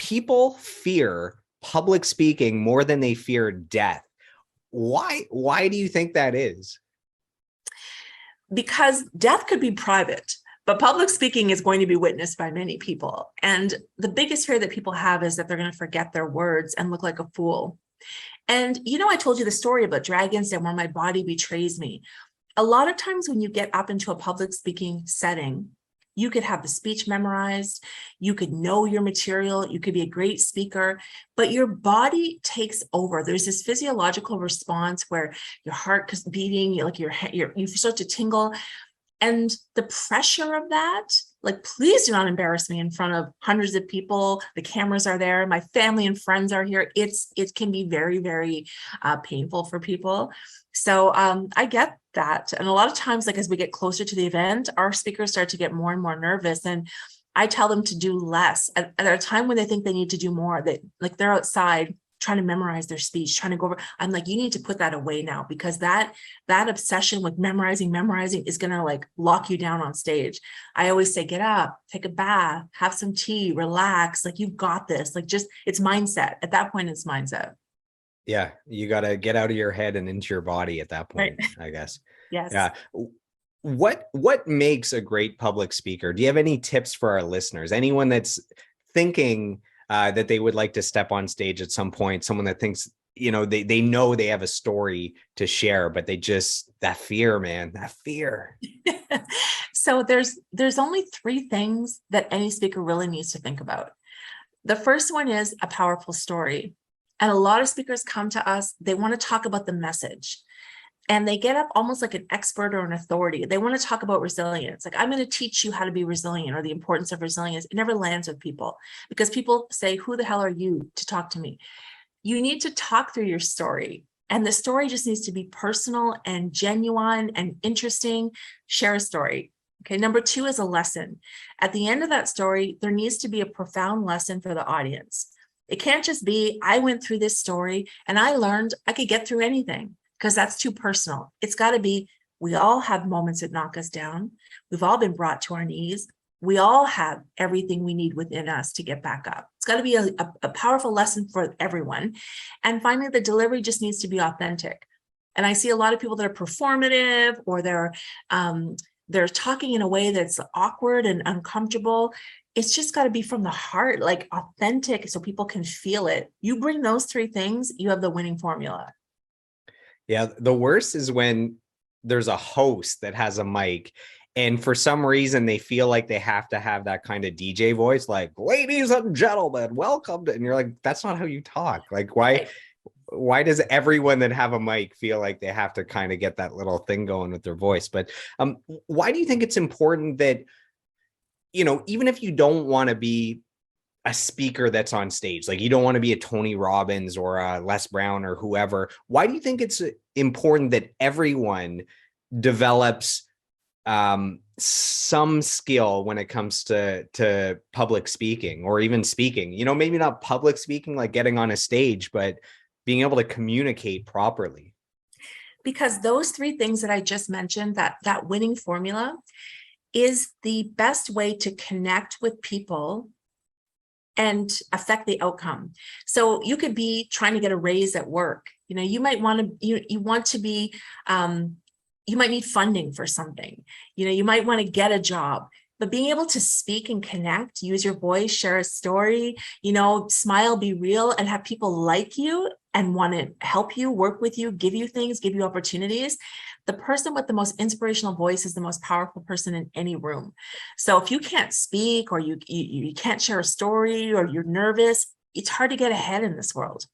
people fear public speaking more than they fear death. Why do you think that is? Because death could be private, but public speaking is going to be witnessed by many people. And the biggest fear that people have is that they're going to forget their words and look like a fool. And I told you the story about dragons and where my body betrays me. A lot of times when you get up into a public speaking setting, you could have the speech memorized, you could know your material, you could be a great speaker, but your body takes over. There's this physiological response where your heart is beating, you start to tingle. And the pressure of that, like, please do not embarrass me in front of hundreds of people. The cameras are there. My family and friends are here. It can be very, very painful for people. So I get that. And a lot of times, like, as we get closer to the event, our speakers start to get more and more nervous. And I tell them to do less at a time when they think they need to do more, that like they're outside trying to memorize their speech, trying to go over. I'm like, you need to put that away now, because that obsession with memorizing is going to like lock you down on stage. I always say, get up, take a bath, have some tea, relax. Like, you've got this. Like, just, it's mindset. At that point, it's mindset. Yeah. You got to get out of your head and into your body at that point, right. I guess. Yes. Yeah. What makes a great public speaker? Do you have any tips for our listeners? Anyone that's thinking that they would like to step on stage at some point, someone that thinks, they know they have a story to share, but they just, that fear, man, that fear. So there's only three things that any speaker really needs to think about. The first one is a powerful story. And a lot of speakers come to us, they want to talk about the message. And they get up almost like an expert or an authority. They want to talk about resilience. Like, I'm going to teach you how to be resilient, or the importance of resilience. It never lands with people, because people say, who the hell are you to talk to me? You need to talk through your story. And the story just needs to be personal and genuine and interesting. Share a story. Okay. Number two is a lesson. At the end of that story, there needs to be a profound lesson for the audience. It can't just be, I went through this story and I learned I could get through anything, because that's too personal. It's got to be, we all have moments that knock us down. We've all been brought to our knees. We all have everything we need within us to get back up. It's got to be a powerful lesson for everyone. And finally, the delivery just needs to be authentic. And I see a lot of people that are performative, or they're talking in a way that's awkward and uncomfortable. It's just got to be from the heart, like authentic, so people can feel it. You bring those three things, you have the winning formula. Yeah, the worst is when there's a host that has a mic, and for some reason they feel like they have to have that kind of DJ voice, like, ladies and gentlemen, welcome to, and you're like, that's not how you talk. Like, why does everyone that have a mic feel like they have to kind of get that little thing going with their voice? But why do you think it's important that, even if you don't want to be a speaker that's on stage, like you don't want to be a Tony Robbins or a Les Brown or whoever, why do you think it's important that everyone develops some skill when it comes to public speaking, or even speaking, maybe not public speaking, like getting on a stage, but being able to communicate properly? Because those three things that I just mentioned, that winning formula is the best way to connect with people and affect the outcome. So you could be trying to get a raise at work. You might want to, you want to be, you might need funding for something. You might want to get a job, but being able to speak and connect, use your voice, share a story, smile, be real, and have people like you and want to help you, work with you, give you things, give you opportunities. The person with the most inspirational voice is the most powerful person in any room. So if you can't speak, or you can't share a story, or you're nervous, it's hard to get ahead in this world.